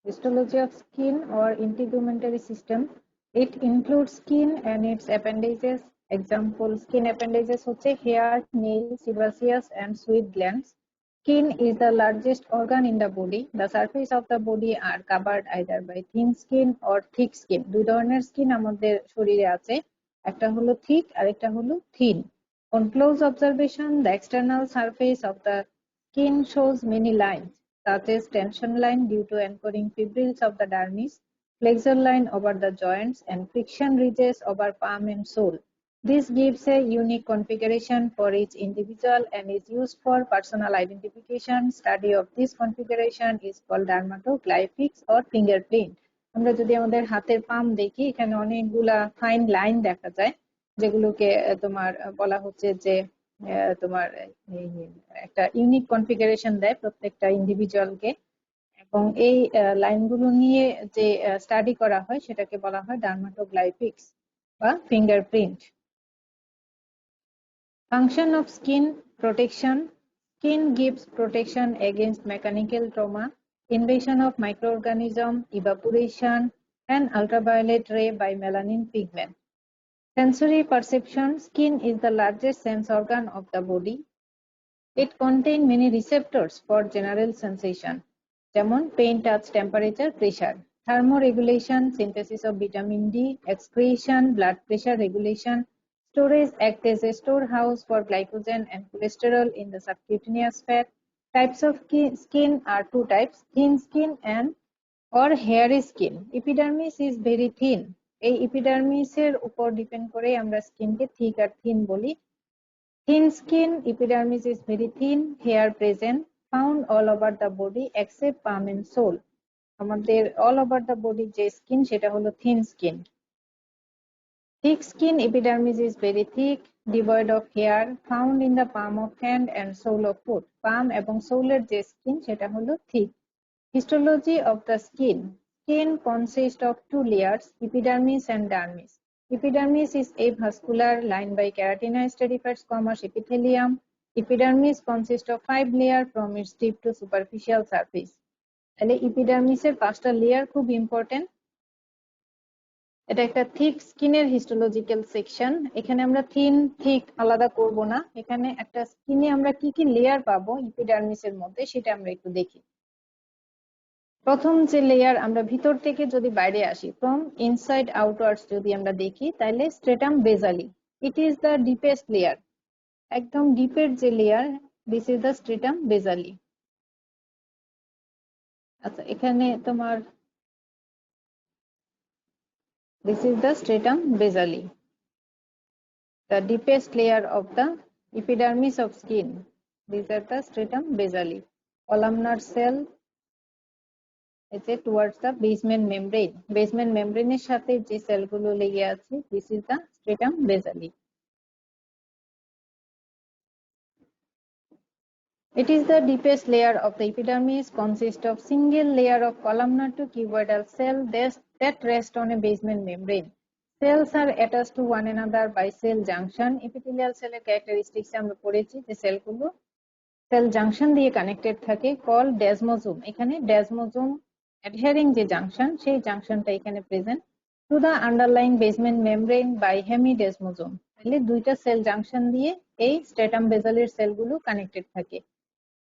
Histology of skin or integumentary system. It includes skin and its appendages. Example: skin appendages hoche hair, nail, sebaceous, and sweat glands. Skin is the largest organ in the body. The surface of the body are covered either by thin skin or thick skin. দুই ধরনের skin আমাদের শরীরে আছে, একটা হলো thick আর একটা হলো thin. On close observation, the external surface of the skin shows many lines, such as tension line due to anchoring fibrils of the dermis, flexure line over the joints, and friction ridges over palm and sole. This gives a unique configuration for each individual and is used for personal identification. Study of this configuration is called dermatoglyphics or fingerprint. আমরা যদি আমাদের হাতের পাম দেখি, এখানে অনেকগুলা fine line দেখা যায়, যেগুলোকে তোমার বলা হচ্ছে যে তোমার একটা ইউনিক কনফিগারেশন দেয় প্রত্যেকটা ইন্ডিভিজুয়ালকে, এবং এই লাইনগুলো নিয়ে যে স্টাডি করা হয় সেটাকে বলা হয় ডার্মাটোগ্লাইফিক্স বা fingerprint. Function of skin protection. Skin gives protection against mechanical trauma, invasion of microorganisms, evaporation, and ultraviolet ray by melanin pigment. Sensory perception. Skin is the largest sense organ of the body. It contains many receptors for general sensation, যেমন pain, touch, temperature, pressure. Thermoregulation, synthesis of vitamin D, excretion, blood pressure regulation. Storage acts as a storehouse for glycogen and cholesterol in the subcutaneous fat. Types of skin are two types: thin skin and or hairy skin. Epidermis is very thin. এই epidermis-এর উপর depend করে আমরা স্কিনকে thick আর thin বলি। Thin skin, epidermis is very thin, hair present, found all over the body except palm and sole. আমাদের all over the body যে skin সেটা হলো thin skin. Thick skin, epidermis is very thick, devoid of hair, found in the palm of hand and sole of foot. Palm এবং সোলের যে skin সেটা হলো thick. Histology of the skin. Skin consists of two layers, epidermis and dermis. Epidermis is avascular, lined by keratinized stratified squamous epithelium. Epidermis consists of 5 layers from its deep to superficial surface. তাহলে epidermis-এর 5টা layer খুব important. এটা একটা thick স্কিনের histological section. এখানে আমরা thin thick আলাদা করব না, এখানে একটা স্কিনে আমরা কি কি লেয়ার পাবো epidermis-এর মধ্যে সেটা আমরা একটু দেখি। প্রথম যে লেয়ার, আমরা ভিতর থেকে যদি বাইরে আসি, ফ্রম ইনসাইড আউটওয়ার্ডস যদি আমরা দেখি, তাহলে stratum basale, it is the deepest layer. একদম ডিপের যে layer, this is the stratum basale. আচ্ছা, এখানে তোমার this is the stratum basale, the deepest layer of the epidermis of skin. These are the stratum basali. Columnar cell is towards the basement membrane. Basement membrane এর সাথে যে সেলগুলো লেগে আছে, this is the stratum basali. It is the deepest layer of the epidermis, consists of single layer of columnar to cuboidal cell that rest on a basement membrane. Cells are attached to one another by cell junction. Epithelial cell characteristics আমরা পড়েছি যে সেলগুলো cell junction দিয়ে connected থাকে, call desmosome. এখানে desmosome adhering যে junction, সেই জাংশনটা এখানে present to the underlying basement membrane by hemidesmosome. তাহলে দুইটা সেল জাংশন দিয়ে এই স্ট্রেটাম বেসালের সেলগুলো কানেক্টেড থাকে।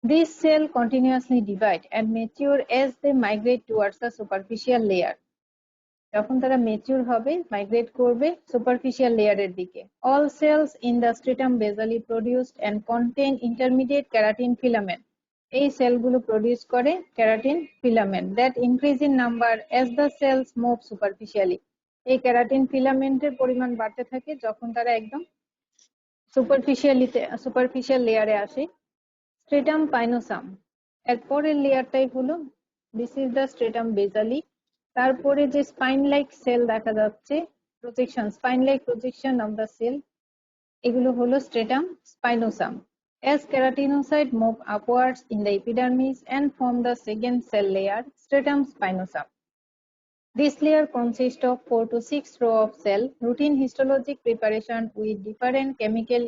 These cells continuously divide and mature as they migrate towards the superficial layer. যখন তারা ম্যাচিউর হবে, মাইগ্রেট করবে সুপারফিশিয়াল লেয়ারের দিকে। All cells in the stratum basali produced and contain intermediate keratin filament. এই সেলগুলো প্রডিউস করে keratin filament that increase in number as the cells move superficially. এই keratin filamenটের পরিমাণ বাড়তে থাকে যখন তারা একদম সুপারফিশিয়াল লেয়ারে আসে। স্ট্রেটাম পাইনোসাম এরপরের লেয়ারটাই হলো this is the stratum basale. তারপরে যে স্পাইন লাইক সেল দেখা যাচ্ছে, projection, spine like projection of the cell, এগুলো হলো স্ট্রেটাম স্পাইনোসাম। As keratinocyte move upwards in the epidermis and form the second cell layer, stratum spinosum. This layer consists of 4 to 6 rows of cell. Routine histologic preparation with different chemical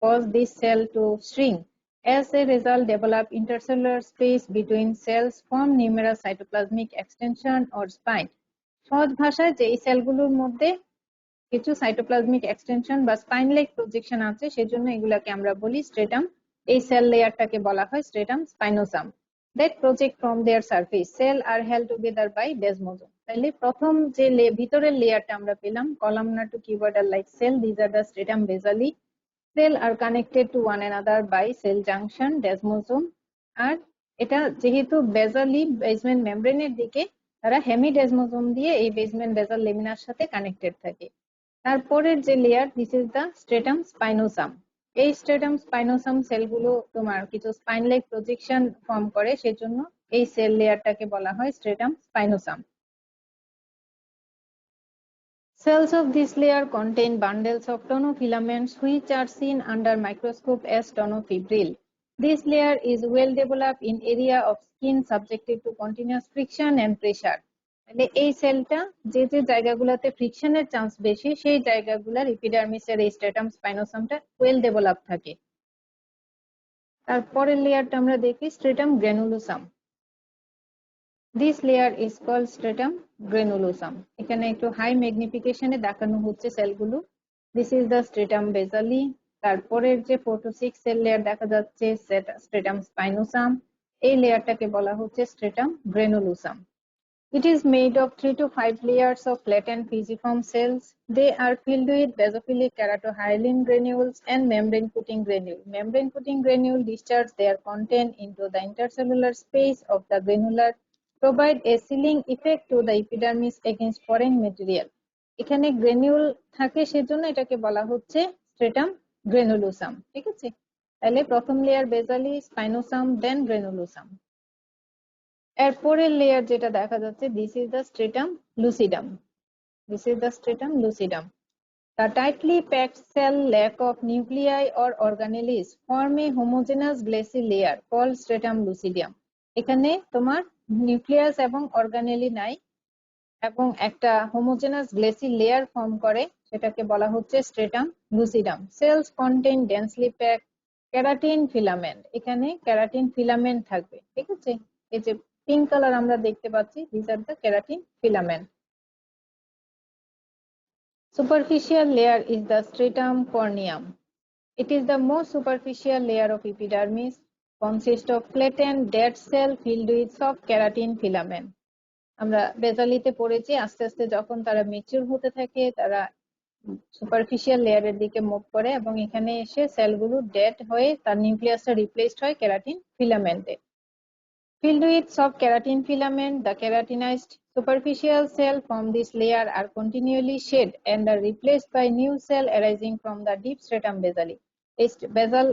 cause this cell to shrink. As a result, develop intercellular space between cells, form numerous cytoplasmic extension or spine. সহজ ভাষায় যে এই সেলগুলোর মধ্যে কিছু cytoplasmic extension বা spine like projection আছে, সেজন্য এগুলাকে আমরা বলি স্ট্রেটাম। এই সেল লেয়ারটাকে বলা হয় stratum spinosum. That project from their surface cell are held together by desmosome. তাহলে প্রথম যে ভিতরের লেয়ারটা আমরা পেলাম, columnar to cuboidal like cell, these are the stratum basale. Cell are connected to one another by cell junction desmosome. আর এটা যেহেতু বেসালি বেসমেন্ট মেমব্রেনের দিকে, তারা হেমিডেসমোজোম দিয়ে এই বেসমেন্ট বেসাল লেমিনার সাথে কানেক্টেড থাকে। তারপরের যে লেয়ার, দিস ইজ দ্য স্ট্রেটাম স্পাইনোসাম। এই স্ট্রেটাম স্পাইনোসাম সেলগুলো তোমার কিছু স্পাইন লাইক প্রজেকশন ফর্ম করে, সেজন্য এই সেল লেয়ারটাকে বলা হয় stratum স্পাইনোসাম। Cells of this layer contain bundles of tonofilaments which are seen under microscope as tonofibril. This layer is well developed in area of skin subjected to continuous friction and pressure. তাহলে এই সেলটা যে যে জায়গাগুলোতে ফ্রিকশনের chance বেশি, সেই জায়গাগুলোর এপিডার্মিসের এই স্ট্রেটাম স্পাইনোসামটা ওয়েল ডেভেলপ থাকে। তারপরের লেয়ারটা আমরা দেখি stratum granulosum. This layer is called stratum granulosum. এখানে একটু হাই ম্যাগনিফিকেশনে দেখানো হচ্ছে সেলগুলো। This is the stratum basale. তারপরের যে 4 to 6 সেল লেয়ার দেখা যাচ্ছে স্ট্রেটাম স্পাইনোসাম। এই লেয়ারটাকে বলা হচ্ছে স্ট্রেটাম গ্র্যানুলোসাম। It is made of 3 to 5 layers of latent fusiform cells. They are filled with basophilic keratohyalin granules and membrane-coating granule. Membrane-coating granule discharge their content into the intercellular space of the granular, provide a sealing effect to the epidermis against foreign material. এখানে গ্রেনিউল থাকে, সেজন্য এটাকে বলা হচ্ছে স্ট্রেটাম গ্রেনুলোসাম। ঠিক আছে, তাহলে প্রথম লেয়ার বেসালি, স্পাইনোসাম, দেন গ্রেনুলোসাম। এরপরের লেয়ার যেটা দেখা যাচ্ছে, this is the stratum lucidum. This is the stratum lucidum. The tightly packed cell lack of nuclei or organelles form a homogeneous glassy layer called stratum lucidum. এখানে তোমার নিউক্লিয়াস এবং অর্গানেলি নাই, এবং একটা হোমোজেনাস গ্লেসি লেয়ার ফর্ম করে, সেটাকে বলা হচ্ছে stratum lucidum. Cells contain densely packed keratin filament. এখানে ক্যারাটিন ফিলামেন্ট থাকবে। ঠিক আছে, এই যে পিঙ্ক কালার আমরা দেখতে পাচ্ছি, this are the keratin filament. Superficial layer is the stratum corneum. It is the most superficial layer of epidermis, consists of flattened dead cell filled with soft keratin filament. আমরা বেসালিতে পড়েছি, আস্তে আস্তে যখন তারা mature হতে থাকে, তারা সুপারফিশিয়াল লেয়ারের দিকে মুভ করে, এবং এখানে এসে সেলগুলো ডেড হয়ে তার নিউক্লিয়াসটা রিপ্লেসড হয় keratin ফিলামেন্টে। Filled with soft keratin filament, the keratinized superficial cell from this layer are continually shed and are replaced by new cell arising from the deep stratum basali. এই basal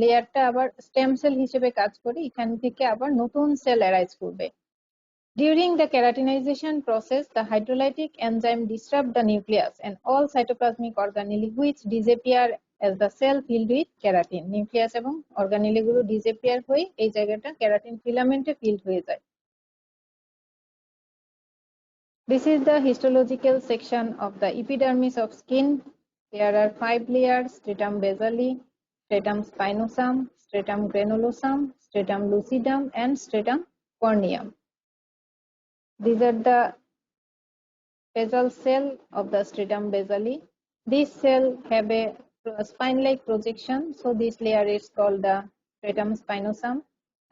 লেয়ারটা আবার stem cell হিসেবে কাজ করে, এখান থেকে আবার নতুন সেল অ্যারাইজ করবে। During the keratinization process, the hydrolytic enzyme disrupt the nucleus and all cytoplasmic organelle which disappear as the cell filled with keratin. Nucleus এবং organelle গুলো disappear হয়ে এই জায়গাটা keratin filament-এ filled হয়ে যায়। This is the histological section of the epidermis of skin. There are 5 layers: stratum basali, stratum spinosum, stratum granulosum, stratum lucidum, and stratum corneum. These are the basal cell of the stratum basali. This cell have a spine-like projection, so this layer is called the stratum spinosum.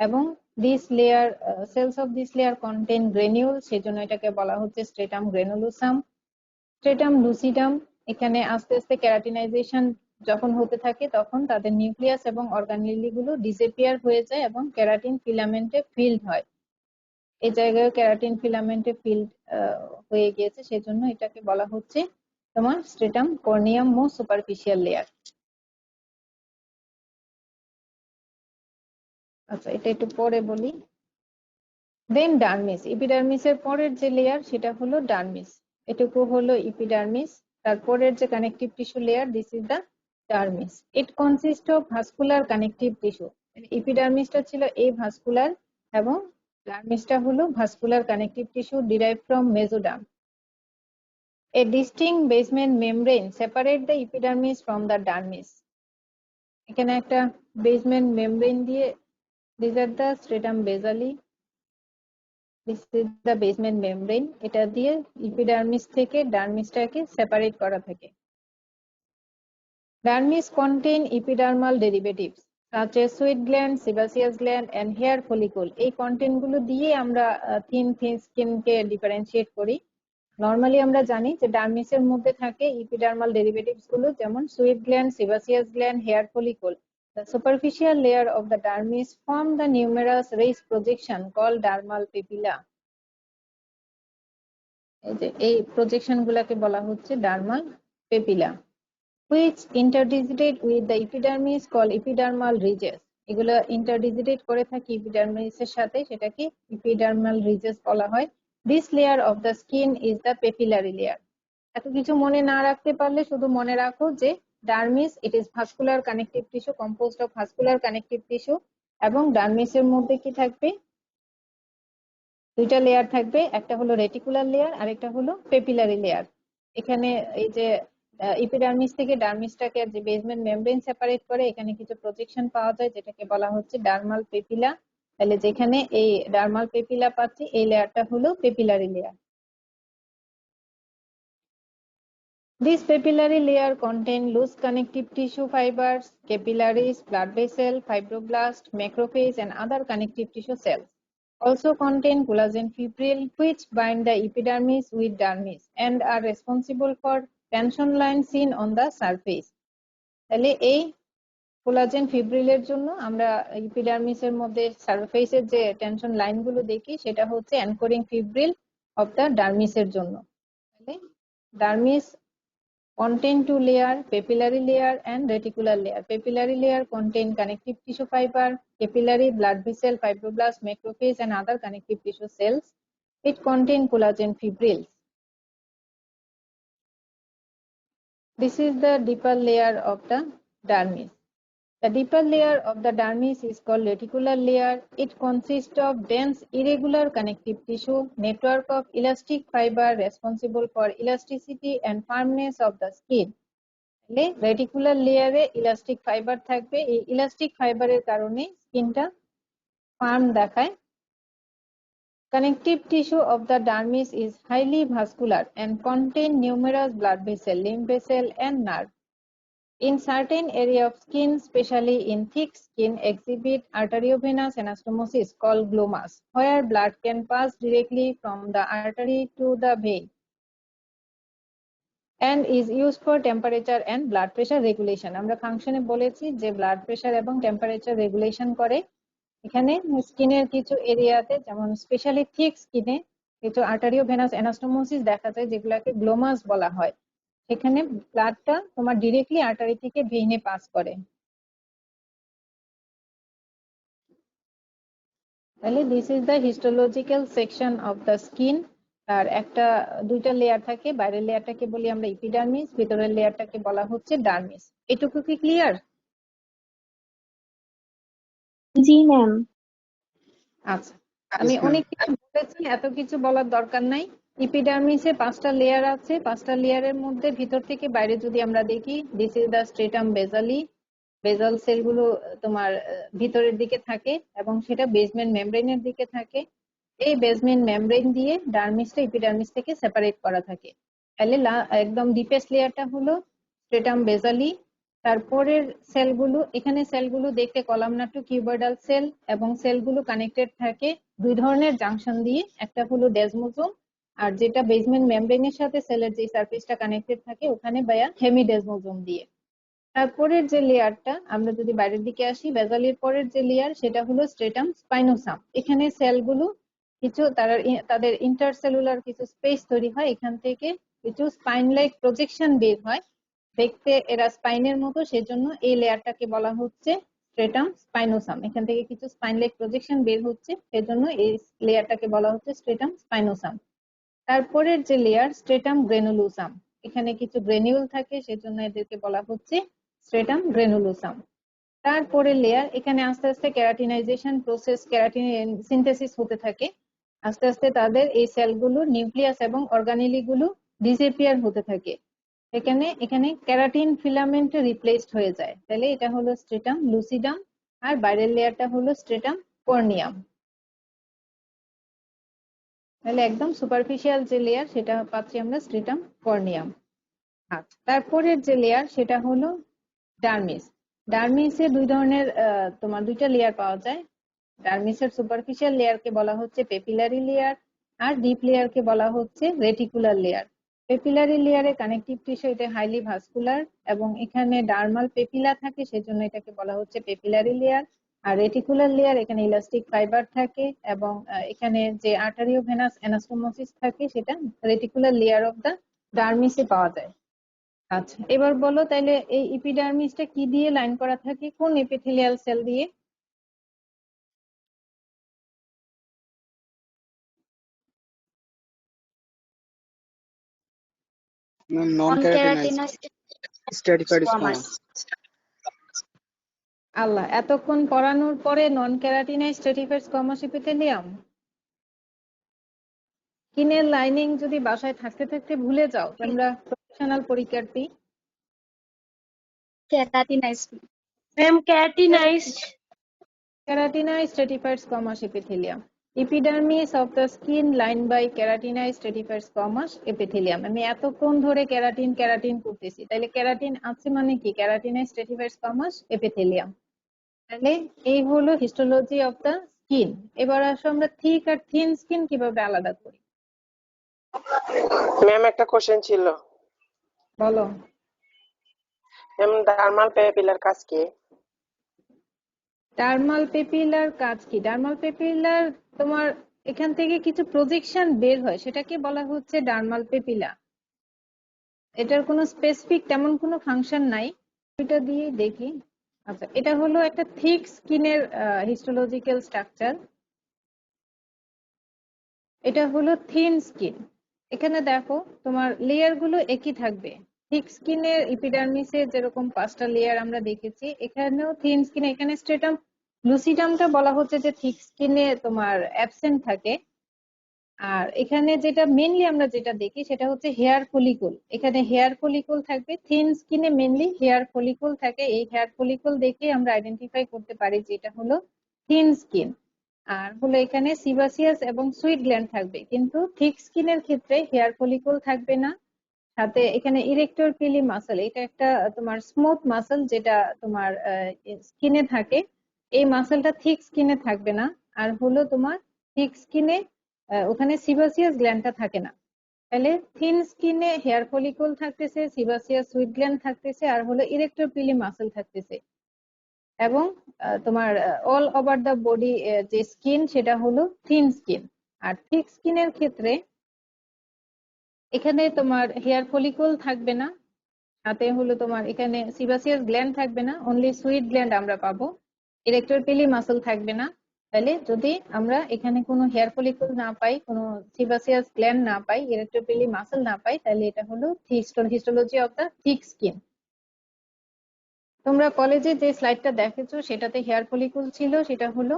এবং this layer cells of this layer contain granules, সেজন্য এটাকে বলা হচ্ছে stratum granulosum. stratum lucidum, এখানে আস্তে আস্তে keratinisation যখন হতে থাকে, তখন তাদের নিউক্লিয়াস এবং অর্গানেলি গুলো ডিসঅ্যাপিয়ার হয়ে যায় এবং কেরাটিন ফিলামেন্টে ফিল্ড হয়। এই জায়গায় কেরাটিন ফিলামেন্টে ফিল্ড হয়ে গিয়েছে, সেজন্য এটাকে বলা হচ্ছে তোমার স্ট্রেটাম কর্নিয়াম মোস্ট সুপারফিশিয়াল লেয়ার। আচ্ছা, এটা একটু পরে বলি। দেন ডার্মিস, এপিডার্মিসের পরের যে লেয়ার সেটা হলো ডার্মিস। এটুকু হলো এপিডার্মিস। তারপরের যে connective tissue layer, this is the dermis. It consist of vascular connective tissue. এপিডার্মিসটা ছিল এই ভাস্কুলার, এবং ডার্মিসটা হলো vascular connective tissue derived from mesoderm. A distinct basement membrane separate the epidermis from the dermis. এখানে একটা বেসমেন্ট মেমব্রেন দিয়ে, these are the stratum basale, this is the basement membrane, এটা দিয়ে epidermis থেকে ডার্মিসটাকে সেপারেট করা থাকে। Dermis contain epidermal derivatives such as sweat gland, sebaceous gland and hair follicle. এই content গুলো দিয়ে আমরা থিন স্কিন কে ডিফারেন্সিয়েট করি। নরমালি আমরা জানি যে ডার্মিসের মধ্যে থাকে epidermal derivatives গুলো, যেমন sweat gland, sebaceous gland, hair follicle. The superficial layer of the dermis form the numerous raised projection called dermal papilla. এই প্রজেকশন গুলাকে বলা হচ্ছে dermal papilla, which interdigitate with the epidermis called epidermal ridges. এগুলো ইন্টারডিজিটেট করে থাকে এপিডার্মিসের সাথে, সেটাকে epidermal rises বলা হয়। This layer of the skin is the papillary layer. এত কিছু মনে না রাখতে পারলে শুধু মনে রাখো যে dermis, it is vascular connective tissue composed of vascular connective tissue, এবং ডার্মিসের মধ্যে কি থাকবে, দুইটা লেয়ার থাকবে, একটা হলো রেটিকুলার লেয়ার আর একটা হলো পেপিলারি লেয়ার। এখানে এই যে এপিডার্মিস থেকে ডার্মিসটাকে যে বেসমেন্ট মেমব্রেন সেপারেট করে, এখানে কিছু প্রজেকশন পাওয়া যায় যেটাকে বলা হচ্ছে ডার্মাল পেপিলা। তাহলে যেখানে এই ডার্মাল পেপিলা পাচ্ছি, এই লেয়ারটা হলো papillary layer. This papillary layer contain loose connective tissue fibers, capillaries, blood vessel, fibroblast, macrophage and other connective tissue cells. Also contain collagen fibril, which bind the epidermis with dermis and are responsible for tension line seen on the surface. তাহলে এই collagen ফিব্রিলের জন্য আমরা এপিডার্মিসের মধ্যে সারফেসের যে tension লাইনগুলো দেখি, সেটা হচ্ছে অ্যানকরিং ফিব্রিল অফ দ্য ডার্মিসের জন্য। তাহলে dermis contain two layer, papillary layer and reticular layer. Papillary layer contain connective tissue fiber, capillary, blood vessel, fibroblast, macrophage and other connective tissue cells. It contain collagen fibrils. This is the deeper layer of the dermis. The deeper layer of the dermis is called reticular layer. It consists of dense irregular connective tissue, network of elastic fiber responsible for elasticity and firmness of the skin. Reticular লেয়ারে elastic fibre থাকবে, এই elastic ফাইবারের কারণে স্কিনটা farm দেখায়। Connective tissue of the dermis is highly vascular and contain numerous blood vessel, lymph vessel and nerve. In certain area of skin, especially in thick skin, exhibit arteriovenous anastomosis called glomus, where blood can pass directly from the artery to the vein and is used for temperature and blood pressure regulation. আমরা ফাংশনে বলেছি যে blood pressure এবং temperature regulation করে। এখানে স্কিনের কিছু এরিয়াতে, যেমন স্পেশালি থিক স্কিনে কিছু আর্টারিওভেনাস অ্যানাস্টোমোসিস দেখা যায়, যেগুলোকে গ্লোমাস বলা হয়। এখানে ব্লাডটা তোমার ডিরেক্টলি আর্টারি থেকে ভেইনে পাস করে। তাহলে this is the histological section of the skin. আর একটা দুইটা লেয়ার থাকে, বাইরের লেয়ারটাকে বলি আমরা এপিডার্মিস, ভিতরের লেয়ারটাকে বলা হচ্ছে ডার্মিস। এটুকু কি ক্লিয়ার? জি ম্যাম। আচ্ছা, আমি অনেক কিছু বলেছি, এত কিছু বলার দরকার নাই। এপিডার্মিসে 5টা লেয়ার আছে, 5টা লেয়ারের মধ্যে ভিতর থেকে বাইরে যদি আমরা দেখি, this is the stratum বেসালি। Basal সেলগুলো তোমার ভিতরের দিকে থাকে এবং সেটা বেসমেন্ট মেমব্রেনের দিকে থাকে। এই বেসমেন্ট মেমব্রেন দিয়ে ডার্মিসটা এপিডার্মিস থেকে সেপারেট করা থাকে। তাহলে একদম ডিপেস্ট লেয়ারটা হলো স্ট্রেটাম বেসালি। তারপরের সেলগুলো, এখানে সেলগুলো দেখতে কলামনার টু কিউবয়েডাল সেল, এবং সেলগুলো কানেক্টেড থাকে দুই ধরনের জাংশন দিয়ে, একটা হলো ডেজমোজোম, আর যেটা বেসমেন্ট মেমব্রেনের সাথে সেলের যে সারফেসটা কানেক্টেড থাকে ওখানে বায়া হেমিডেজমোজোম দিয়ে। তারপরের যে লেয়ারটা, আমরা যদি বাইরের দিকে আসি, বেসালির পরের যে লেয়ার সেটা হলো স্ট্রেটাম স্পাইনোসাম। এখানে সেলগুলো কিছু তাদের ইন্টারসেলুলার কিছু স্পেস তৈরি হয়, এখান থেকে কিছু স্পাইন লাইক প্রজেকশন বের হয়, দেখতে এরা স্পাইনের মতো, সেজন্য এই লেয়ারটাকে বলা হচ্ছে স্ট্রেটাম স্পাইনোসাম। এখান থেকে কিছু স্পাইন লাইক প্রজেকশন বের হচ্ছে, সেজন্য এই লেয়ারটাকে বলা হচ্ছে স্ট্রেটাম স্পাইনোসাম। তারপরের যে লেয়ার স্ট্রেটাম গ্রেনুলোসাম, এখানে কিছু গ্রেনিউল থাকে, সেজন্য এদেরকে বলা হচ্ছে স্ট্রেটাম গ্রেনুলোসাম। তারপরে লেয়ার, এখানে আস্তে আস্তে ক্যারাটিনাইজেশন প্রসেস, ক্যারাটিন সিনথেসিস হতে থাকে। আস্তে আস্তে তাদের এই সেলগুলো, নিউক্লিয়াস এবং অর্গানেলি গুলো ডিসঅ্যাপিয়ার হতে থাকে। এখানে ক্যারাটিন ফিলামেন্ট রিপ্লেসড হয়ে যায়। তাহলে এটা হলো স্ট্রেটাম লুসিডাম। আর বাইরের লেয়ারটা হলো স্ট্রেটাম কর্নিয়াম। তাহলে একদম সুপারফিশিয়াল যে লেয়ার সেটা পাচ্ছি আমরা স্ট্রেটাম কর্নিয়াম। আচ্ছা, তারপরের যে লেয়ার সেটা হলো ডার্মিস। ডার্মিসে দুই ধরনের তোমার দুইটা লেয়ার পাওয়া যায়। ডার্মিসের সুপারফিশিয়াল লেয়ারকে বলা হচ্ছে পেপিলারি লেয়ার, আর ডিপ লেয়ারকে বলা হচ্ছে রেটিকুলার লেয়ার। পেপিলারি লেয়ারে কানেকটিভ টিস্যু এটা হাইলি ভাস্কুলার এবং এখানে ডার্মাল পেপিলা থাকে, সেজন্য এটাকে বলা হচ্ছে পেপিলারি লেয়ার। আর রেটিকুলার লেয়ার এখানে ইলাস্টিক ফাইবার থাকে এবং এখানে যে আর্টারিও ভেনাস অ্যানাস্টোমোসিস থাকে সেটা রেটিকুলার লেয়ার অফ দা ডার্মিসে পাওয়া যায়। আচ্ছা, এবার বলো তাইলে এই এপিডার্মিসটা কি দিয়ে লাইন করা থাকে, কোন এপিথেলিয়াল সেল দিয়ে? Non-keratinized stratified squamous. squamous. আল্লাহ, এতক্ষণ পড়ানোর পরে নন ক্যারাটিনাইজ স্ট্র্যাটিফাইড স্কোয়ামাস এপিথেলিয়াম। স্কিনের লাইনিং যদি বাসায় থাকতে থাকতে ভুলে যাও, তোমরা প্রফেশনাল পরীক্ষার্থী। Keratinized. Ma'am, keratinized. Keratinized stratified squamous epithelium. Epidermis of the skin lined by keratinized stratified squamous epithelium. আমি এতক্ষণ ধরে ক্যারাটিন ক্যারাটিন করতেছি, তাহলে ক্যারাটিন আছে মানে কি? Keratinized stratified squamous epithelium। তাহলে এই হলো হিস্টোলজি অফ দ্য স্কিন। এবার আসো আমরা থিক আর থিন স্কিন কিভাবে আলাদা করি। ম্যাম, একটা কোশ্চেন ছিল। বলো। ম্যাম, ডার্মাল পেপিলার কাজ কি? ডার্মাল পেপিলার কাজ কি? ডার্মাল পেপিলার তোমার এখান থেকে কিছু প্রজেকশন বের হয়, সেটাকে বলা হচ্ছে ডার্মাল পেপিলা। এটার কোনো স্পেসিফিক তেমন কোনো ফাংশন নাই, এটা দিয়ে দেখি। আচ্ছা, এটা হলো একটা থিক স্কিনের হিস্টোলজিক্যাল স্ট্রাকচার। এটা হলো থিন স্কিন। এখানে দেখো তোমার লেয়ার গুলো একই থাকবে। থিক স্কিনের এপিডার্মিসে যেরকম 5টা লেয়ার আমরা দেখেছি, এখানেও থিন স্কিনে এখানে স্ট্রেটাম লুসিডামটা বলা হচ্ছে যে থিক স্কিনে তোমার অ্যাবসেন্ট থাকে। আর এখানে যেটা মেইনলি আমরা যেটা দেখি সেটা হচ্ছে হেয়ার ফলিকল। এখানে হেয়ার ফলিকল থাকবে, থিন স্কিনে মেইনলি হেয়ার ফলিকল থাকে। এই হেয়ার ফলিকল দেখে আমরা আইডেন্টিফাই করতে পারি যে এটা হলো থিন স্কিন। আর হলো এখানে সিবাসিয়াস এবং সুইট গ্ল্যান্ড থাকবে, কিন্তু থিক স্কিনের ক্ষেত্রে হেয়ার ফলিকল থাকবে না। সাথে এখানে ইরেক্টর পিলি মাসল, এটা একটা তোমার স্মুথ মাসল যেটা তোমার স্কিনে থাকে। এই মাসলটা থিক স্কিনে থাকবে না। আর হলো তোমার থিক স্কিনে ওখানে সিবাসিয়াস গ্ল্যান্ডটা থাকে না। তাহলে থিন স্কিনে হেয়ার ফলিকল থাকতেছে, সিবাসিয়াস সুইট গ্ল্যান্ড থাকতেছে, আর হলো ইরেক্টর পিলি মাসল থাকতেছে। এবং তোমার অল ওভার দ্য বডি যে স্কিন সেটা হলো থিন স্কিন। আর থিক স্কিনের ক্ষেত্রে এখানে তোমার হেয়ার ফলিকল থাকবে না, সাথে হলো তোমার এখানে সিবাসিয়াস গ্ল্যান্ড থাকবে না, অনলি সুইট গ্ল্যান্ড আমরা পাবো। ইরেক্টর পিলি মাসল থাকবে না। তাহলে যদি আমরা এখানে কোনো হেয়ার ফলিকল না পাই, কোনো সিবাসিয়াস গ্ল্যান্ড না পাই, ইরেক্টর পিলি মাসল না পাই, তাহলে এটা হলো histology of the thick skin. তোমরা কলেজে যে স্লাইডটা দেখেছো সেটাতে হেয়ার ফলিকল ছিল, সেটা হলো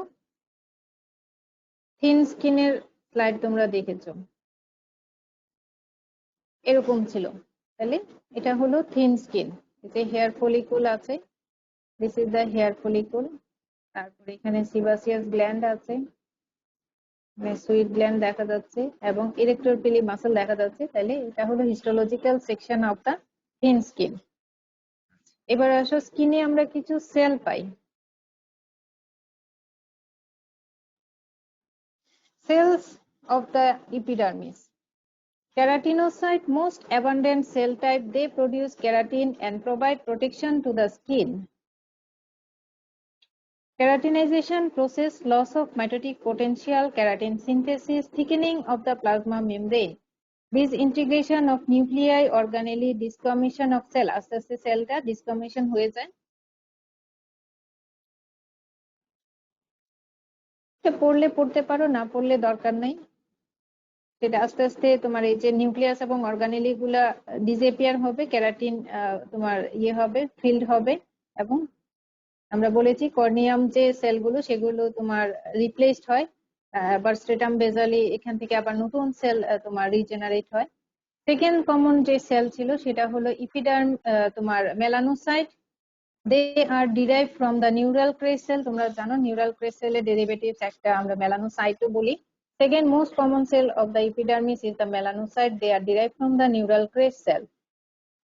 থিন স্কিনের স্লাইড তোমরা দেখেছো, এরকম ছিল। তাহলে এটা হলো থিন স্কিন, যে হেয়ার ফলিকল আছে, this is the hair follicle. তারপরে এখানে সিবাসিয়াস গ্ল্যান্ড আছে, সুইট গ্ল্যান্ড দেখা যাচ্ছে এবং ইরেক্টর পিলি মাসল দেখা যাচ্ছে। তাহলে এটা হলো histological section of the thin skin. এবার আসো স্কিনে আমরা কিছু সেল পাই। Cells of the epidermis. Keratinocyte, most abundant cell type, they produce keratin and provide protection to the skin. Keratinization process, loss of mitotic potential, keratin synthesis, thickening of the plasma membrane, disintegration of nuclei, organelle, discommission of cell. আস্তে আস্তে সেলটা ডিসকমিশন হয়ে যায়। এটা পড়লে পড়তে পারো, না পড়লে দরকার নাই। সেটা আস্তে আস্তে তোমার এই যে নিউক্লিয়াস এবং অর্গানেলি গুলা ডিসঅ্যাপিয়ার হবে, কেরাটিন তোমার ইয়ে হবে, ফিল্ড হবে। এবং আমরা বলেছি কর্নিয়াম যে সেলগুলো সেগুলো তোমার রিপ্লেসড হয়, আবার স্ট্রেটাম বেজালি এখান থেকে আবার নতুন সেল তোমার রিজেনারেট হয়। সেকেন্ড কমন যে সেল ছিল সেটা হলো ইপিডার্ম, তোমার melanocyte, They are derived from the neural crest cell. তোমরা জানো neural crest cell এর derivatives একটা আমরা melanocyte বলি. Second most common cell of the epidermis is the melanocyte. They are derived from the neural crest cell.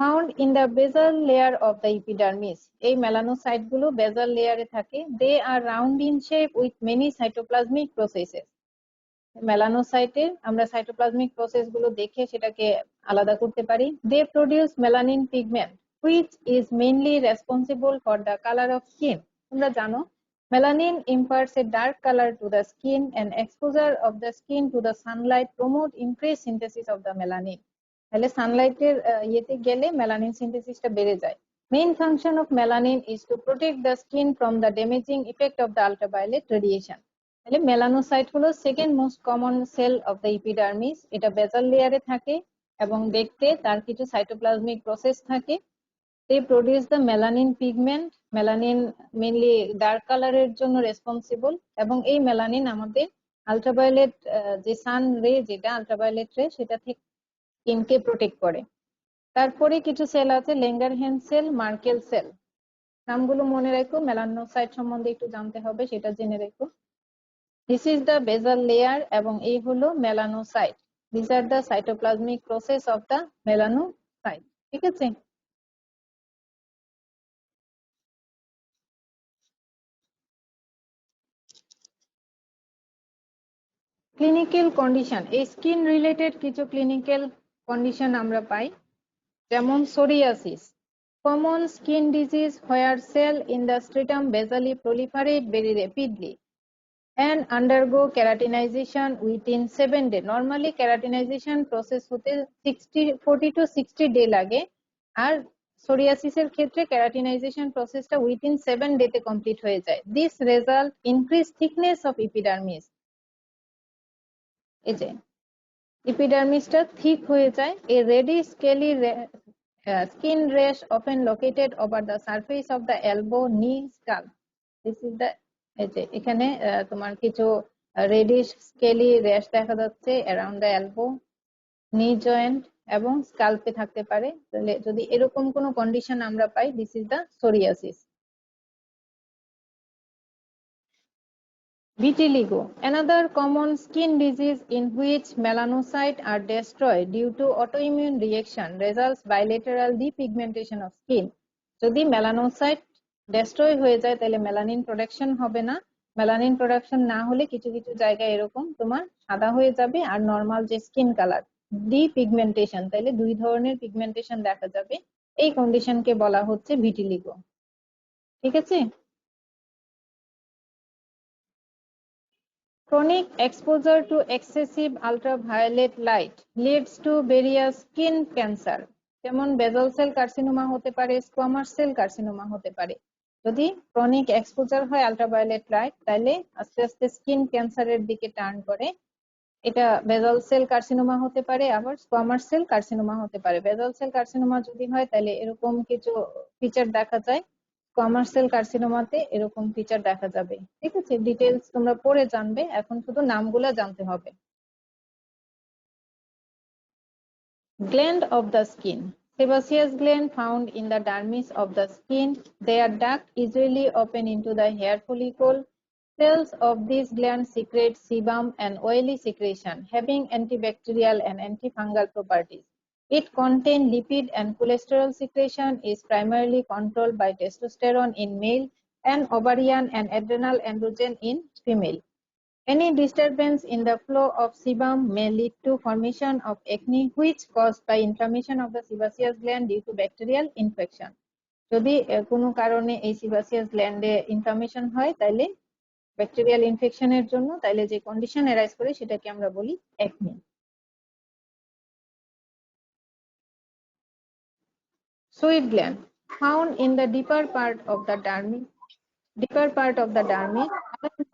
Found in the basal layer of the epidermis. এই melanocyte গুলো basal layer এ থাকে. They are round in shape with many cytoplasmic processes. মেলানোসাইটের আমরা cytoplasmic process গুলো দেখে সেটাকে আলাদা করতে পারি। They produce melanin pigment which is mainly responsible for the color of skin. তোমরা জানো melanin imparts a dark color to the skin and exposure of the skin to the sunlight promote increased synthesis of the melanin. তাহলে সানলাইটের ইয়েতে গেলে melanin সিনথেসিসটা বেড়ে যায়। Main function of melanin is to protect the skin from the damaging effect of the ultraviolet radiation. তাহলে melanocyte হলো second most common cell of the epidermis. এটা basal লেয়ারে থাকে এবং দেখতে তার কিছু সাইটোপ্লাজমিক প্রসেস থাকে। they produce the melanin pigment. Melanin mainly dark কালারের জন্য রেসপন্সিবল এবং এই মেলানিন আমাদের আলট্রাভায়োলেট যে সান রে যেটা আলট্রাভায়োলেট রে সেটা থেকে স্কিনকে প্রোটেক্ট করে। তারপরে কিছু সেল আছে ল্যাঙ্গারহ্যান্স সেল, মার্কেল সেল। নামগুলো মনে রেখো, মেলানোসাইট সম্বন্ধে একটু জানতে হবে, সেটা জেনে রেখো। This is the basal layer এবং এই হলো melanocyte. These are the cytoplasmic process of the melanocyte. ঠিক আছে? ক্লিনিক্যাল কন্ডিশন, এই স্কিন রিলেটেড কিছু ক্লিনিক্যাল কন্ডিশন আমরা পাই, যেমন psoriasis, common skin disease where cell in the stratum basally proliferate very rapidly and undergo keratinization within 7 days. Normally keratinization process হতে 40 to 60 day লাগে, আর সোরিয়াসিসের ক্ষেত্রে keratinization processটা within 7 day তে complete হয়ে যায়। This result increase thickness of epidermis. এই যে epidermisটা thick হয়ে যায়। A reddish scaly skin rash often located over the surface of the elbow, knee, skull. This is the এই যে এখানে তোমার কিছু রেডিশ স্কেলি র্যাশ দেখা যাচ্ছে অ্যারাউন্ড দ্য এলবো, নি জয়েন্ট এবং স্কাল্পে থাকতে পারে। তাহলে যদি এরকম কোনো কন্ডিশন আমরা পাই, this is the psoriasis. Vitiligo, another common skin disease in which melanocytes are destroyed due to autoimmune reaction, results bilateral depigmentation of skin. যদি মেলানোসাইট ডেস্ট্রয় হয়ে যায় তাহলে মেলানিন প্রোডাকশন হবে না। মেলানিন প্রোডাকশন না হলে কিছু কিছু জায়গায় এরকম তোমার সাদা হয়ে যাবে, আর নর্মাল যে স্কিন কালার ডিপিগমেন্টেশন, তাহলে দুই ধরনের পিগমেন্টেশন দেখা যাবে। এই কন্ডিশনকে বলা হচ্ছে ভিটিলিগো। ঠিক আছে? Chronic exposure to excessive ultraviolet light leads to various skin cancer. যেমন বেসাল সেল কার্সিনোমা হতে পারে, স্কোয়ামাস সেল কার্সিনোমা হতে পারে। যদি ক্রনিক এক্সপোজার হয় আলট্রাভায়োলেট লাইট, তাহলে আস্তে আস্তে স্কিন ক্যান্সারের দিকে টার্ন করে। এটা বেসাল সেল কার্সিনোমা হতে পারে, আবার স্কোয়ামাস সেল কার্সিনোমা হতে পারে। বেসাল সেল কার্সিনোমা যদি হয় তাহলে এরকম কিছু ফিচার দেখা যায়, স্কোয়ামাস সেল কার্সিনোমাতে এরকম ফিচার দেখা যাবে। ঠিক আছে? ডিটেইলস তোমরা পরে জানবে, এখন শুধু নামগুলো জানতে হবে। Gland of the skin. Sebaceous gland found in the dermis of the skin. Their duct usually open into the hair follicle. Cells of this gland secrete sebum and oily secretion, having antibacterial and antifungal properties. It contains lipid and cholesterol. Secretion is primarily controlled by testosterone in male and ovarian and adrenal androgen in female. Any disturbance in the flow of sebum may lead to formation of acne, which caused by inflammation of the sebaceous gland due to bacterial infection. যদি কোনো কারণে এই sebaceous গ্ল্যান্ডে inflammation হয় তাহলে bacterial ইনফেকশনের জন্য, তাহলে যে condition arise করে সেটাকে আমরা বলি acne. Sweet gland found in the deeper part of the dermis,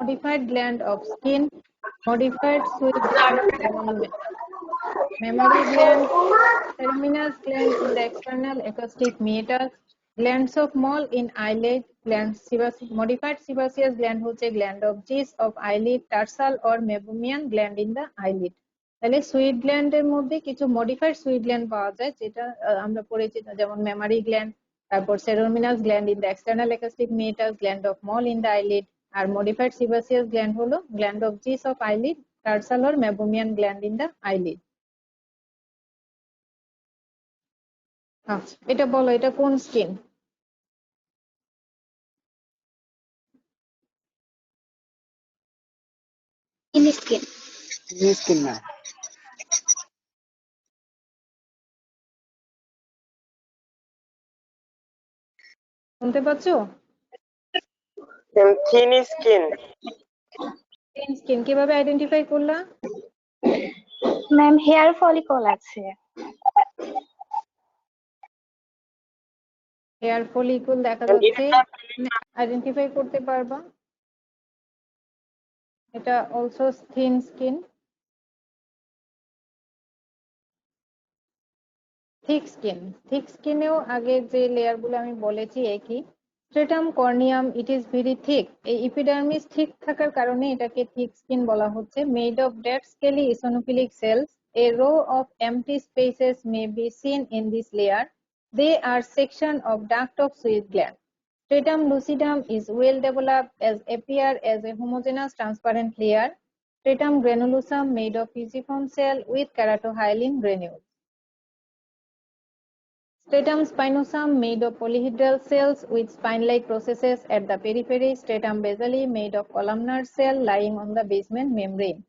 modified gland of skin, modified sweet gland, mammary gland, terminus gland in the external acoustic meatus, glands of mole in eyelid, glands modified sebaceous gland হচ্ছে gland of Gis of eyelid, tarsal or meibomian gland in the eyelid. তাহলে sweet গ্ল্যান্ডের মধ্যে কিছু modified sweet gland পাওয়া যায়, যেটা আমরা পরিচিত, যেমন মেমারি গ্ল্যান্ড, তারপর ceruminous gland in the external acoustic meatus, gland of Moll in the eyelid, আর মডিফাইড সিবাসিয়াস গ্ল্যান্ড হলো gland of Zeis of eyelid, tarsal or meibomian gland in the eyelid. আচ্ছা, এটা বলো, এটা কোন স্কিন? skin. Skin না। শুনতে পাচ্ছো? Thin skin. থিন স্কিন কিভাবে আইডেন্টিফাই করলা? ম্যাম হেয়ার ফলিকল আছে। হেয়ার ফলিকুল দেখা যাচ্ছে, আইডেন্টিফাই করতে পারবা? এটা also thin skin. Thick skin, thick স্কিনেও আগে যে লেয়ার গুলো আমি বলেছি একই। Stratum corneum it is very thick, এই ইপিডার্মিস ঠিক থাকার কারণে এটাকে থিক স্কিন বলা হচ্ছে। Made of dead scaly eosinophilic cells, a row of empty spaces may be seen in this layer, they are section of duct of sweat gland. Stratum lucidum is well developed as appear as a homogeneous transparent layer. Stratum granulosum made of fusiform cell with keratohyalin granules. Stratum spinosum made of polyhedral cells with spine-like processes at the periphery. Stratum basale made of columnar cell lying on the basement membrane.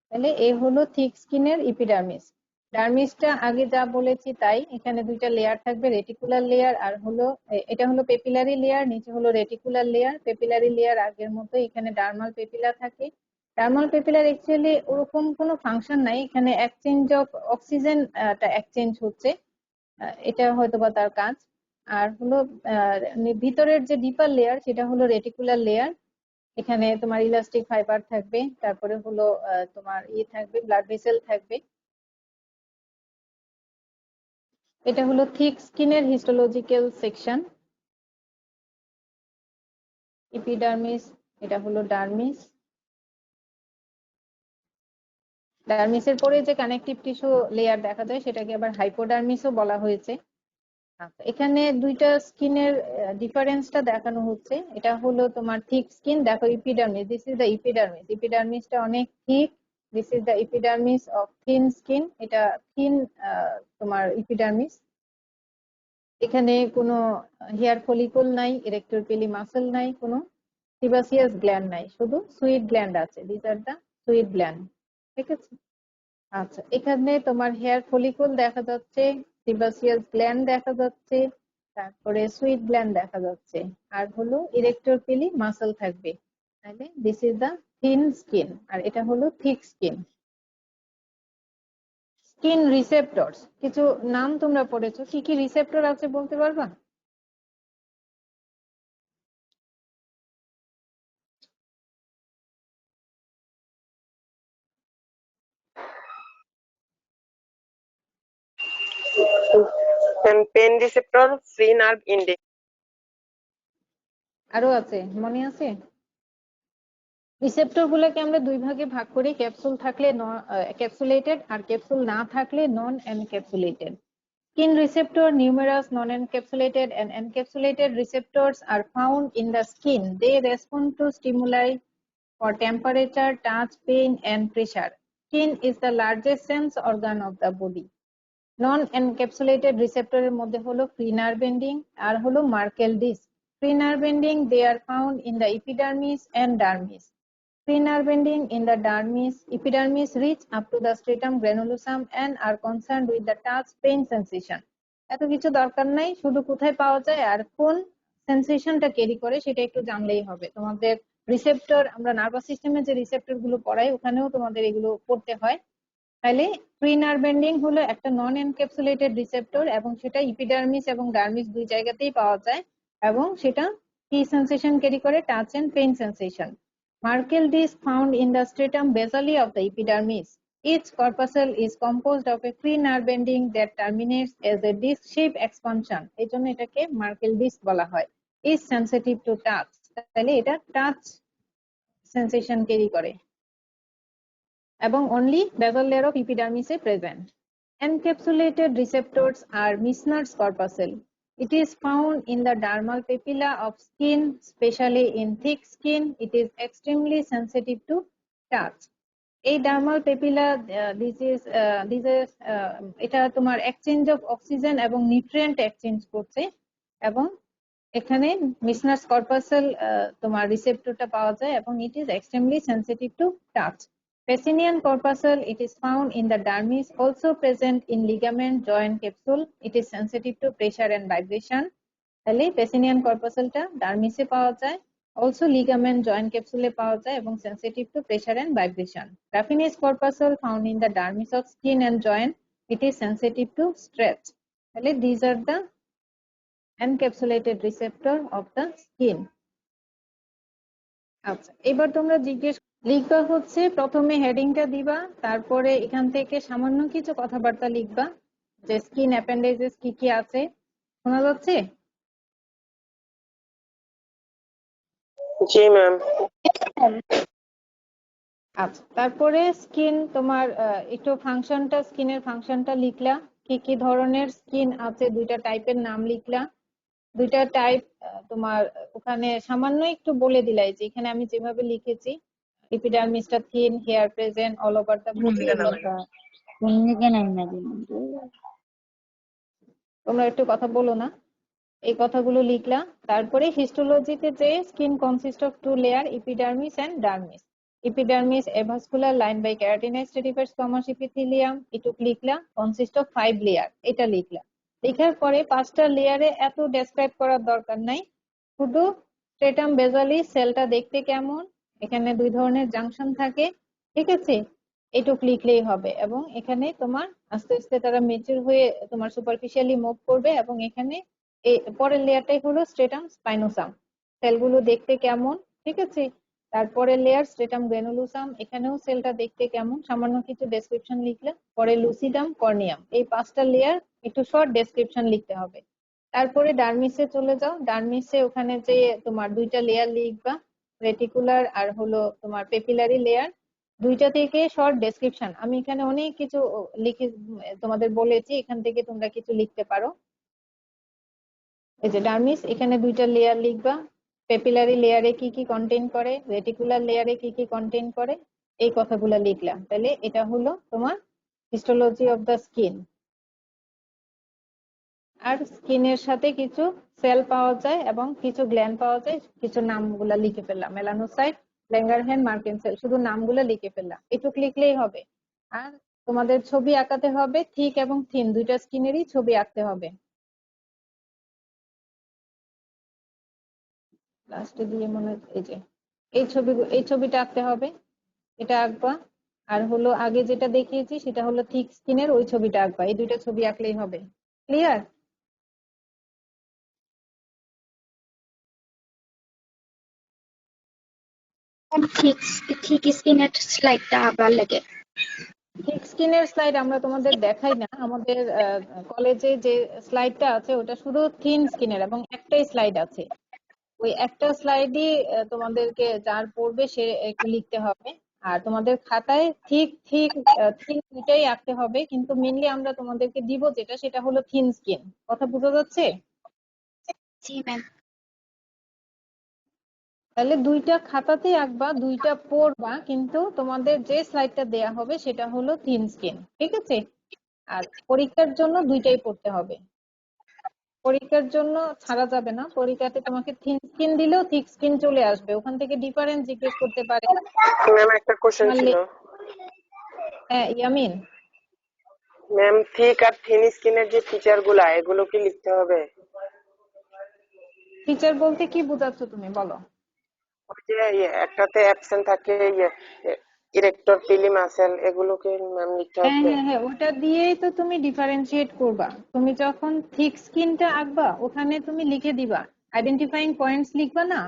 তাহলে এই হলো thick স্কিনের epidermis. ডার্মিসটা আগে যা বলেছি তাই, এখানে দুইটা লেয়ার থাকবে, রেটিকুলার লেয়ার আর হলো এটা হলো পেপিলারি লেয়ার, নিচে হলো রেটিকুলার লেয়ার। পেপিলারি লেয়ার আগের মতো, এখানে ডার্মাল পেপিলা থাকে। ডার্মাল পেপিলার অ্যাকচুয়ালি ওরকম কোনো ফাংশন নাই, এখানে এক্সচেঞ্জ অফ অক্সিজেন এক্সচেঞ্জ হচ্ছে, এটা হয়তোবা তার কাজ। আর হলো ভিতরের যে ডিপার লেয়ার সেটা হলো রেটিকুলার লেয়ার, এখানে তোমার ইলাস্টিক ফাইবার থাকবে, তারপরে হলো তোমার থাকবে, ব্লাড ভেসেল থাকবে। এটা হলো থিক স্কিনের হিস্টোলজিক্যাল সেকশন। এপিডার্মিস, এটা হলো ডার্মিস। ডার্মিসের পরে যে কানেকটিভ টিস্যু লেয়ার দেখা যায় সেটাকে আবার হাইপোডার্মিসও বলা হয়েছে। এখানে দুইটা স্কিনের ডিফারেন্সটা দেখানো হচ্ছে। এটা হলো তোমার থিক স্কিন, দেখো epidermis, this is the epidermis, ইপিডার্মিসটা অনেক thick. This is the epidermis of thin skin, এটা থিন তোমার ইপিডার্মিস। এখানে কোনো হেয়ার ফলিকল নাই, ইরেক্টর পেলি মাসল নাই, কোনো সিবাসিয়াস গ্ল্যান্ড নাই, শুধু সুইট গ্ল্যান্ড আছে। This are the sweat gland, ঠিক আছে? আচ্ছা, এখানে তোমার হেয়ার ফলিকল দেখা যাচ্ছে, সিবাসিয়াস গ্ল্যান্ড দেখা যাচ্ছে, তারপরে সুইট গ্ল্যান্ড দেখা যাচ্ছে, আর হলো ইরেক্টর পেলি মাসল থাকবে। তাহলে this is the thin skin, আর এটা হলো থিক স্কিন। স্কিন রিসেপ্টরস, কিছু নাম তোমরা পড়েছো, কি কি রিসেপ্টর আছে বলতে পারবা? Pain receptor, free nerve index. আরো আছে, মনে আছে? রিসেপ্টর গুলোকে আমরা দুই ভাগে ভাগ করি, ক্যাপসুল থাকলে ক্যাপসুলেটেড আর ক্যাপসুল না থাকলে নন encapsulated. Skin receptor, numerous non-encapsulated and encapsulated receptors are found in the skin. They respond to stimuli for temperature, touch, pain, and pressure. Skin is the largest sense organ of the body. Non-encapsulated receptor এর মধ্যে হলো free nerve ending আর হলো Merkel disc. Free nerve ending they are found in the epidermis and dermis. Free nerve ending in the epidermis reach up to the stratum granulosum and are concerned with the touch pain sensation. এত কিছু দরকার নাই, শুধু কোথায় পাওয়া যায় আর কোন সেন্সেশনটা carry করে সেটা একটু জানলেই হবে। তোমাদের রিসেপ্টর, আমরা নার্ভাস সিস্টেমে যে রিসেপ্টর গুলো পড়াই ওখানেও তোমাদের এগুলো পড়তে হয়। তাহলে ফ্রি নার্ভ এন্ডিং হলো একটা নন এনক্যাপসুলেটেড রিসেপ্টর এবং সেটা ইপিডার্মিস এবং ডার্মিস দুই জায়গাতেই পাওয়া যায়, এবং সেটা কি সেন্সেশন ক্যারি করে? Touch and pain sensation. Merkel disc found in the stratum basale of the epidermis. Each corpuscle is composed of a free nerve ending that terminates as a disc shape expansion. এই জন্য এটাকে Merkel disc বলা হয়। Is sensitive to touch, তাহলে এটা touch sensation carry করে এবং only basal layer of epidermis is present. Encapsulated receptors are Meissner's corpuscle. It is found in the dermal papilla of skin, especially in thick skin. It is extremely sensitive to touch. এই dermal papilla এটা তোমার exchange of oxygen এবং nutrient exchange করছে, এবং এখানে মিসনাস corpuscle তোমার রিসেপ্টরটা পাওয়া যায়, এবং it is extremely sensitive to touch. Pacinian corpuscle, it is found in the dermis, also present in ligament joint capsule. It is sensitive to pressure and vibration. তাহলে Pacinian corpuscle টা ডার্মিসে পাওয়া যায়, also ligament joint capsule পাওয়া যায়, এবং sensitive to pressure and vibration. Raffinus corpuscle found in the dermis of skin and joint. It is sensitive to stretch. তাহলে these are the encapsulated receptor of the skin. আচ্ছা, এবার তোমরা লিখবা হচ্ছে, প্রথমে হেডিংটা দিবা, তারপরে এখান থেকে সামান্য কিছু কথাবার্তা লিখবা যে স্কিন অ্যাপেন্ডেজেস কি কি আছে। শোনা যাচ্ছে? জি ম্যাম। আচ্ছা, তারপরে স্কিন তোমার একটু ফাংশনটা, স্কিনের ফাংশনটা লিখলা, কি কি ধরনের স্কিন আছে, দুইটা টাইপের নাম লিখলা। দুইটা টাইপ তোমার ওখানে সামান্য একটু বলে দিলাই যে এখানে আমি যেভাবে লিখেছি, এপিডার্মিসটা thin, hair present all over the body. তোমরা একটু কথা বলো না, এই কথাগুলো লিখলা। তারপরে হিস্টোলজিতে যে skin consist of two layer, epidermis and dermis. Epidermis avascular lined by keratinized stratified squamous epithelium, এটুক লিখলা। কনসিস্ট অফ 5 লেয়ার, এটা লিখলা। লেখার পরে 5টা লেয়ারে এত ডেসক্রাইব করার দরকার নাই, শুধু স্ট্রেটাম বেসালি সেলটা দেখতে কেমন, এখানে 2 ধরনের জাংশন থাকে, ঠিক আছে, এটুক লিখলেই হবে। এবং এখানে তোমার আস্তে আস্তে তারা মেচুর হয়ে তোমার সুপারফিশিয়ালি মুভ করবে, এবং এখানে এই পরের লেয়ারটাই হলো স্ট্রেটাম স্পাইনোসাম, সেলগুলো দেখতে কেমন, ঠিক আছে। তারপরের লেয়ার স্ট্রেটাম গ্রানুলোসাম, এখানেও সেলটা দেখতে কেমন, সামান্য কিছু ডেসক্রিপশন লিখলে। পরে লুসিডাম, কর্নিয়াম, এই 5টা লেয়ার একটু শর্ট ডেসক্রিপশন লিখতে হবে। তারপরে ডার্মিসে চলে যাও। ডার্মিসে ওখানে যে তোমার 2টা লেয়ার লিখবা, রেটিকুলার আর হলো তোমার পেপিলারি লেয়ার। 2টা থেকে শর্ট ডেসক্রিপশন, আমি এখানে অনেক কিছু লিখে তোমাদের বলেছি, এখান থেকে তোমরা কিছু লিখতে পারো। এই যে ডার্মিস, এখানে 2টা লেয়ার লিখবা, পেপিলারি লেয়ারে কি কি কন্টেইন করে, রেটিকুলার লেয়ারে কি কি কন্টেইন করে, এই কথাগুলো লিখলাম। তাহলে এটা হলো তোমার হিস্টোলজি অফ দ্য স্কিন। আর স্কিনের সাথে কিছু সেল পাওয়া যায় এবং কিছু গ্ল্যান্ড পাওয়া যায়, কিছু নামগুলা লিখে ফেললাম, মেলানোসাইট, ল্যাঙ্গারহ্যান, মার্কিন সেল, শুধু নামগুলো লিখে ফেললাম, এটুক লিখলেই হবে। আর তোমাদের ছবি আঁকাতে হবে, থিক এবং থিন 2টা স্কিনেরই ছবি আঁকতে হবে। লাস্টে দিয়ে মনে এই যে এই ছবিটা আঁকতে হবে, এটা আঁকবা। আর হলো আগে যেটা দেখিয়েছি সেটা হলো থিক স্কিনের ওই ছবিটা আঁকবা, এই 2টা ছবি আঁকলেই হবে। ক্লিয়ার? ঠিক স্কিনের স্লাইডটা আবার লাগে। থিক স্কিনের স্লাইড আমরা তোমাদের দেখাই না, আমাদের কলেজে যে স্লাইডটা আছে ওটা শুধু থিন স্কিনের, এবং একটাই স্লাইড আছে, ওই একটা স্লাইডই তোমাদেরকে যার পড়বে সে একটু লিখতে হবে। আর তোমাদের খাতায় থিক থিক থিন দুইটাই আঁকতে হবে, কিন্তু মেনলি আমরা তোমাদেরকে দিব যেটা, সেটা হলো থিন স্কিন। কথা বোঝা যাচ্ছে? জি ম্যাম। তাহলে 2টা খাতাতেই আঁকবা, 2টা পড়বা, কিন্তু তোমাদের যে স্লাইডটা দেয়া হবে সেটা হলো থিন স্কিন, ঠিক আছে। আর পরীক্ষার জন্য 2টাই পড়তে হবে, পরীক্ষার জন্য ছাড়া যাবে না। পরীক্ষাতে তোমাকে থিন স্কিন দিলেও থিক স্কিন চলে আসবে, ওখান থেকে ডিফারেন্স জিজ্ঞেস করতে পারে। ম্যাম একটা কোশ্চেন ছিল। হ্যাঁ ইয়ামিন, ম্যাম থিক আর থিন স্কিনের যে ফিচার গুলা, এগুলো কি লিখতে হবে? ফিচার বলতে কি বোঝাচ্ছ তুমি, বলো। ওই যে একটাতে অ্যাবসেন্ট থাকে, ইরেক্টর পিলি মাসেল, এগুলো কি ম্যাম লিখতে হ্যাঁ হবে? হ্যাঁ হ্যাঁ, ওটা দিয়েই তো তুমি ডিফারেন্সিয়েট করবা। তুমি যখন থিক স্কিনটা আঁকবা ওখানে তুমি লিখে দিবা, আইডেন্টিফাইং পয়েন্টস লিখবা না।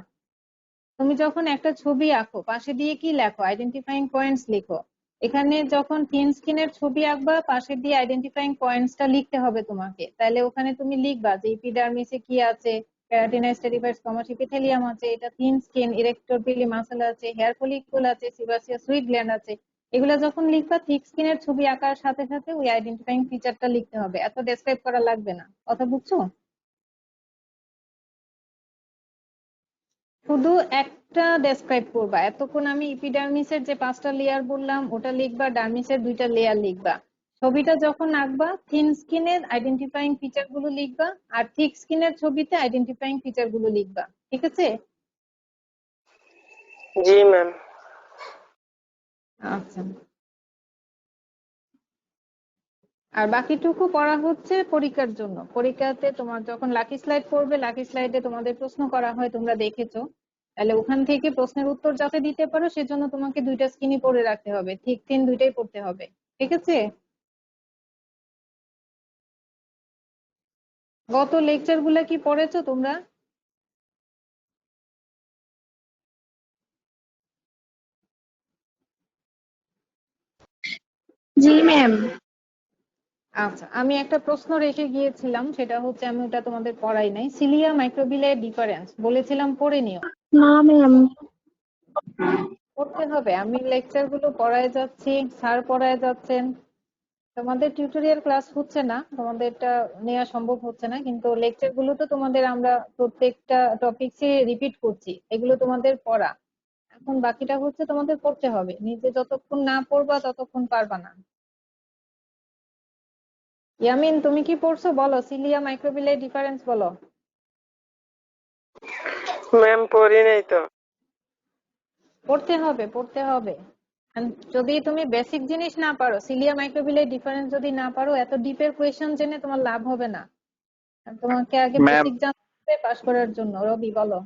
তুমি যখন একটা ছবি আঁকো পাশে দিয়ে কি লেখো, আইডেন্টিফাইং পয়েন্টস লিখো। এখানে যখন থিন স্কিনের ছবি আঁকবা পাশে দিয়ে আইডেন্টিফাইং পয়েন্টসটা লিখতে হবে তোমাকে। তাহলে ওখানে তুমি লিখবা যে এপিডার্মিসে কি আছে, কেরাটিনাইজড স্ট্রাটিফাইড স্কোমাস এপিথেলিয়াম আছে, এটা থিন স্কিন, ইরেক্টর পিলি মাসেল আছে, হেয়ার ফলিকুল আছে, সিবাসিয়াস সুইট গ্ল্যান্ড আছে। এগুলা যখন লিখবা থিক স্কিনের ছবি আঁকার সাথে সাথে ওই আইডেন্টিফাইং ফিচারটা লিখতে হবে, এত ডেসক্রাইব করা লাগবে না। কথা বুঝছো? শুধু একটা ডেসক্রাইব করবা। এতক্ষণ আমি ইপিডার্মিসের যে 5টা লেয়ার বললাম ওটা লিখবা, ডার্মিসের 2টা লেয়ার লিখবা। ছবিটা যখন আঁকবা থিন স্কিনের আইডেন্টিফাইং ফিচার গুলো লিখবা, আর থিক স্কিনের ছবিতে আইডেন্টিফাইং ফিচার গুলো লিখবা। ঠিক আছে? জি ম্যাম। আচ্ছা, আর বাকিটুকু পড়া হচ্ছে পরীক্ষার জন্য। পরীক্ষাতে তোমার যখন লাকি স্লাইড পড়বে, লাকি স্লাইডে তোমাদের প্রশ্ন করা হয়, তোমরা দেখেছো। তাহলে ওখান থেকে প্রশ্নের উত্তর যাতে দিতে পারো সেজন্য তোমাকে 2টা স্কিনই পড়ে রাখতে হবে, ঠিক থিন 2টাই পড়তে হবে। ঠিক আছে? গত লেকচার গুলা কি পড়েছো তোমরা? জি ম্যাম। আচ্ছা, আমি একটা প্রশ্ন রেখে গিয়েছিলাম, সেটা হচ্ছে আমি ওটা তোমাদের পড়াই নাই। সিলিয়া মাইক্রোবিলার ডিফারেন্স বলেছিলাম, পড়ে নিও। না ম্যাম। পড়তে হবে। আমি লেকচার গুলো পড়ায় যাচ্ছি, স্যার পড়ায় যাচ্ছেন। তোমাদের টিউটোরিয়াল ক্লাস হচ্ছে না, তোমাদের এটা নেওয়া সম্ভব হচ্ছে না, কিন্তু লেকচার গুলো তো তোমাদের আমরা প্রত্যেকটা টপিকসে রিপিট করছি, এগুলো তোমাদের পড়া। এখন বাকিটা হচ্ছে তোমাদের পড়তে হবে। নিজে যতক্ষণ না পড়বা ততক্ষণ পারবা না। ইয়ামিন, তুমি কি পড়ছো? বলো, সিলিয়া মাইক্রোবিলের ডিফারেন্স বলো। ম্যাম পড়ি নাই তো। পড়তে হবে, পড়তে হবে। And যদি তুমি বেসিক জিনিস না পারো, সিলিয়া মাইক্রোবিলের ডিফারেন্স যদি না পারো, এত ডিপের কোয়েশ্চেন জেনে তোমার লাভ হবে না। আর তোমাকে আগে ম্যাম বেসিক জানতে হবে পাস করার জন্য। রবি বলো।